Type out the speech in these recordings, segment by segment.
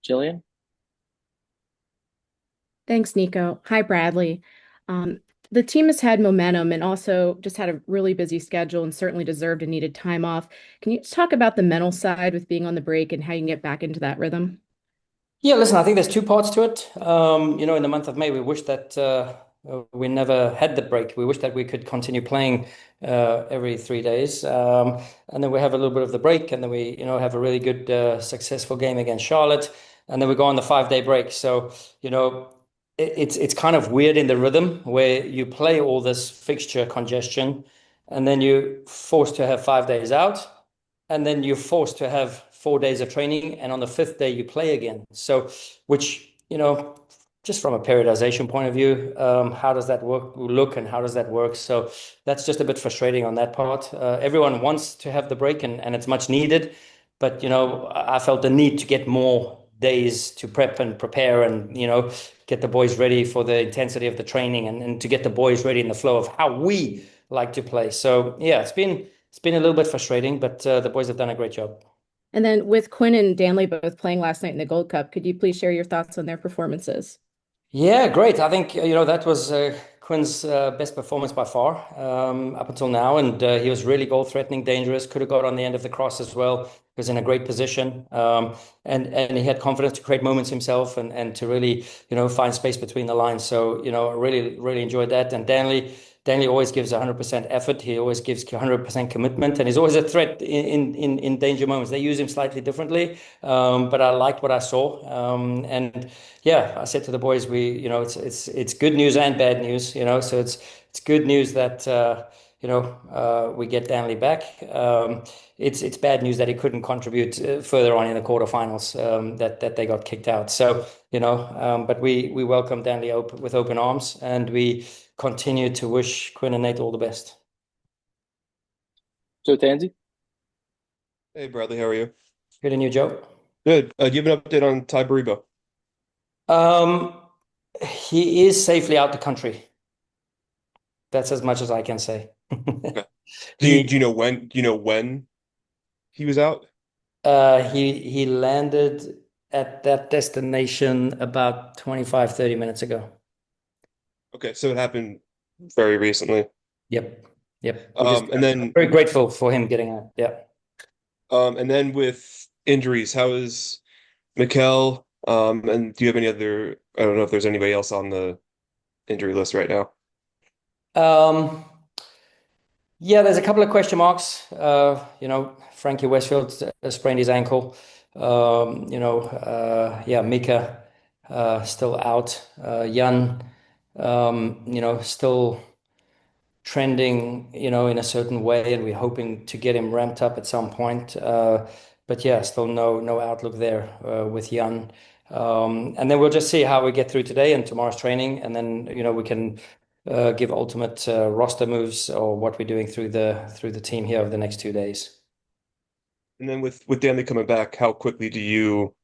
Jillian? Thanks, Nico. Hi, Bradley. Um, the team has had momentum and also just had a really busy schedule and certainly deserved and needed time off. Can you just talk about the mental side with being on the break and how you can get back into that rhythm? Yeah, listen, I think there's two parts to it. In the month of May, we wish that we never had the break. We wish that we could continue playing every 3 days. And then we have a little bit of the break, and then we, have a really good, successful game against Charlotte. And then we go on the 5 day break. So, it's kind of weird in the rhythm where you play all this fixture congestion, and then you're forced to have 5 days out. And then you're forced to have 4 days of training, and on the fifth day you play again. So, which just from a periodization point of view, how does that look, and how does that work? So that's just a bit frustrating on that part. Everyone wants to have the break, and it's much needed, but I felt the need to get more days to prep and prepare, and get the boys ready for the intensity of the training, and to get the boys ready in the flow of how we like to play. So yeah, it's been a little bit frustrating, but the boys have done a great job. And then with Quinn and Danley both playing last night in the Gold Cup, could you please share your thoughts on their performances? Yeah, great. I think that was Quinn's best performance by far up until now, and he was really goal threatening, dangerous. Could have got on the end of the cross as well. He was in a great position, and he had confidence to create moments himself, and to really find space between the lines. So I really enjoyed that. And Danley always gives 100% effort. He always gives 100% commitment, and he's always a threat in danger moments. They use him slightly differently, but I liked what I saw. And yeah, I said to the boys, it's good news and bad news. So it's good news that we get Danley back. It's bad news that he couldn't contribute further on in the quarterfinals. That they got kicked out. So but we welcome Danley with open arms, and we continue to wish Quinn and Nate all the best. So Tansy? Hey Bradley, how are you? Good and you, Joe? Good. Do you have an update on Ty Baribo? Um, he is safely out the country. That's as much as I can say. Okay. Do He you know when? Do you know when he was out? he landed at that destination about 25-30 minutes ago. Okay, so it happened very recently. Yep. Yep. We just And then very grateful for him getting out. Yeah. with injuries, how is Mikel? And do you have any other? I don't know if there's anybody else on the injury list right now. Um, yeah, there's a couple of question marks. Frankie Westfield sprained his ankle. Yeah, Mika still out. Jan, still trending, in a certain way, and we're hoping to get him ramped up at some point. But yeah, still no outlook there with Jan. And then we'll just see how we get through today and tomorrow's training, and then we can give ultimate roster moves or what we're doing through the team here over the next 2 days. And then with Danley coming back, how quickly do you?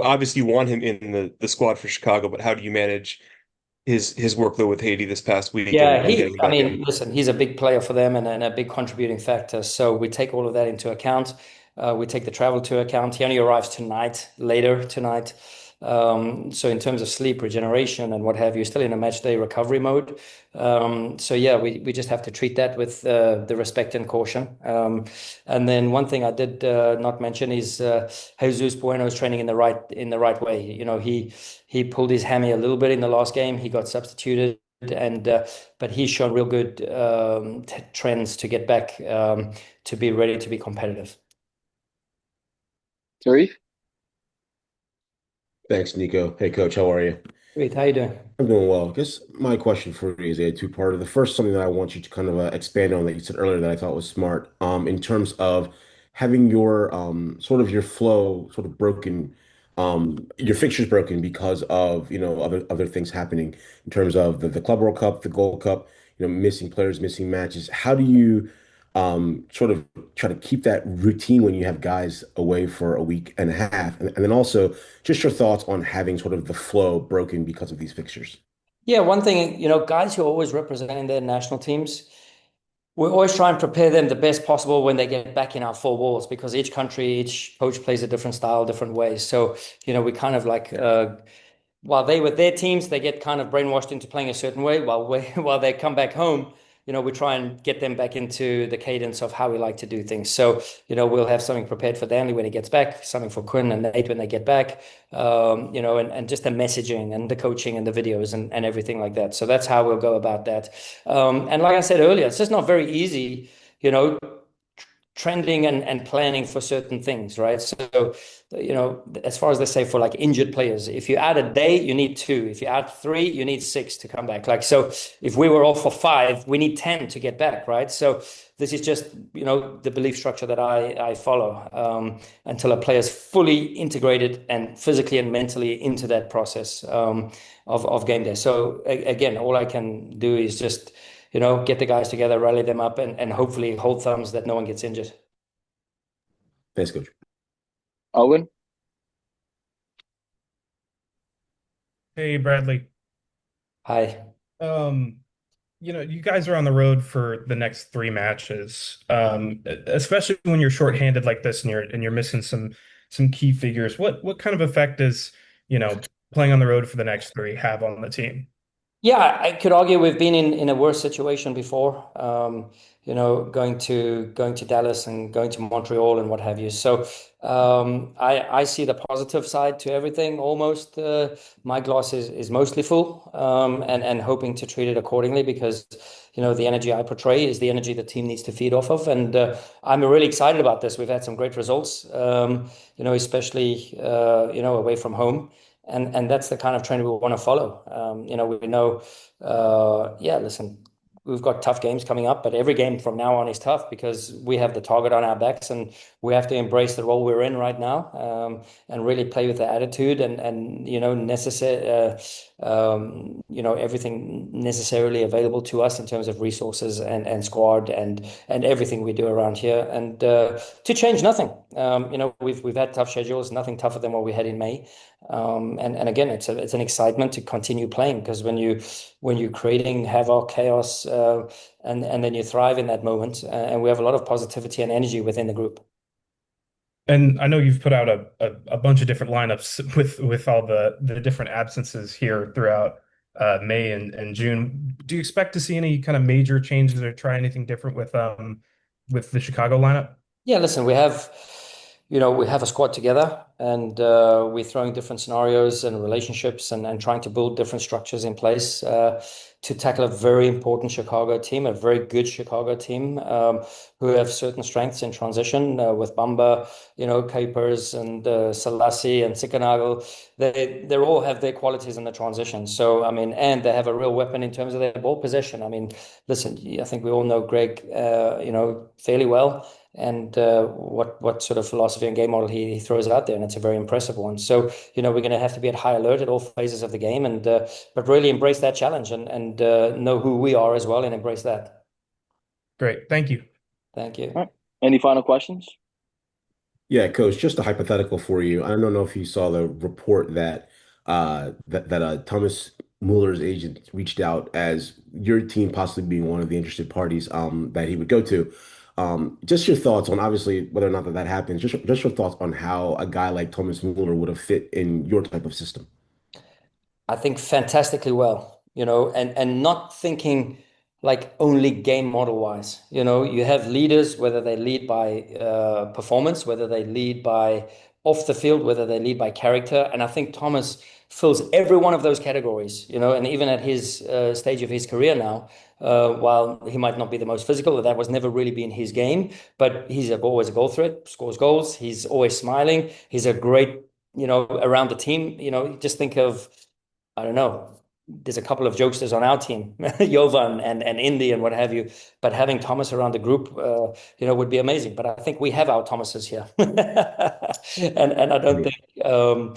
Obviously, you want him in the squad for Chicago, but how do you manage his workload with Haiti this past week Yeah, and getting I back in? mean, listen, he's a big player for them, and a big contributing factor. So we take all of that into account. We take the travel to account. He only arrives tonight, later tonight. So in terms of sleep, regeneration, and what have you, still in a match day recovery mode. So yeah, we just have to treat that with the respect and caution. And then one thing I did not mention is Jesus Bueno's training in the right way. He pulled his hammy a little bit in the last game. He got substituted, and but he's shown real good trends to get back to be ready to be competitive. Tarif? Thanks, Nico. Hey, Coach, how are you? Great, how you doing? I'm doing well. I guess my question for you is a two-parter. The first, something that I want you to kind of expand on that you said earlier that I thought was smart, in terms of having your sort of your flow sort of broken, your fixtures broken because of other things happening in terms of the Club World Cup, the Gold Cup, missing players, missing matches. How do you sort of try to keep that routine when you have guys away for a week and a half? And then also just your thoughts on having sort of the flow broken because of these fixtures. Yeah, one thing, guys who are always representing their national teams, We always try and prepare them the best possible when they get back in our four walls, because each country, each coach plays a different style, different ways. So, we kind of like while they with their teams, they get kind of brainwashed into playing a certain way. While while they come back home, we try and get them back into the cadence of how we like to do things. So, we'll have something prepared for Danley when he gets back, something for Quinn and Nate when they get back, and just the messaging and the coaching and the videos and everything like that. So that's how we'll go about that. And like I said earlier, it's just not very easy, trending and planning for certain things, right? So, as far as they say for like injured players, if you add a day, you need two. If you add three, you need six to come back. Like, so if we were off for 5, we need 10 to get back, right? So this is just, the belief structure that I follow until a player is fully integrated and physically and mentally into that process of game day. So again, all I can do is just get the guys together, rally them up, and hopefully hold thumbs that no one gets injured. Thanks, Coach. Owen? Hey, Bradley. Hi. You guys are on the road for the next 3 matches, especially when you're shorthanded like this and you're missing some key figures. What kind of effect does, playing on the road for the next 3 have on the team? Yeah, I could argue we've been in a worse situation before. Going to Dallas and going to Montreal and what have you. So I see the positive side to everything almost. My glass is mostly full, and hoping to treat it accordingly, because the energy I portray is the energy the team needs to feed off of, and I'm really excited about this. We've had some great results, especially away from home. And that's the kind of trend we want to follow. We know, listen, we've got tough games coming up, but every game from now on is tough because we have the target on our backs, and we have to embrace the role we're in right now, and really play with the attitude and necessary, everything necessarily available to us in terms of resources and squad and everything we do around here, and to change nothing. We've had tough schedules, nothing tougher than what we had in May. And again, it's an excitement to continue playing, because when you're creating havoc, chaos, and then you thrive in that moment, and we have a lot of positivity and energy within the group. And I know you've put out a bunch of different lineups with all the different absences here throughout May and June. Do you expect to see any kind of major changes or try anything different with the Chicago lineup? Yeah, listen, we have a squad together, and we're throwing different scenarios and relationships and trying to build different structures in place to tackle a very important Chicago team, a very good Chicago team, who have certain strengths in transition with Bamba, Kuipers and Selassie and Sikanagel. They all have their qualities in the transition. So, I mean, and they have a real weapon in terms of their ball possession. I mean, listen, I think we all know Greg, fairly well, and what sort of philosophy and game model he throws out there, and it's a very impressive one. So, we're going to have to be at high alert at all phases of the game, and but really embrace that challenge and know who we are as well, and embrace that. Great. Thank you. Thank you. All right. Any final questions? Yeah, Coach, just a hypothetical for you. I don't know if you saw the report that Thomas Mueller's agent reached out as your team possibly being one of the interested parties that he would go to. Just your thoughts on obviously whether or not that happens. Just your thoughts on how a guy like Thomas Mueller would have fit in your type of system. I think fantastically well, and not thinking like only game model wise. You have leaders, whether they lead by performance, whether they lead by off the field, whether they lead by character. And I think Thomas fills every one of those categories, and even at his stage of his career now, while he might not be the most physical, that was never really been his game, but he's always a goal threat, scores goals. He's always smiling. He's a great, around the team, just think of, I don't know. There's a couple of jokesters on our team, Jovan and Indy and what have you. But having Thomas around the group, would be amazing. But I think we have our Thomases here, and I don't think, I'm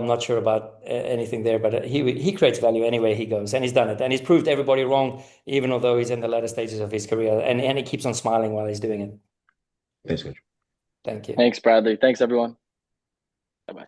not sure about anything there. But he creates value anywhere he goes, and he's done it, and he's proved everybody wrong, even although he's in the latter stages of his career, and he keeps on smiling while he's doing it. Thanks, Coach. Thank you. Thanks, Bradley. Thanks, everyone. Bye-bye.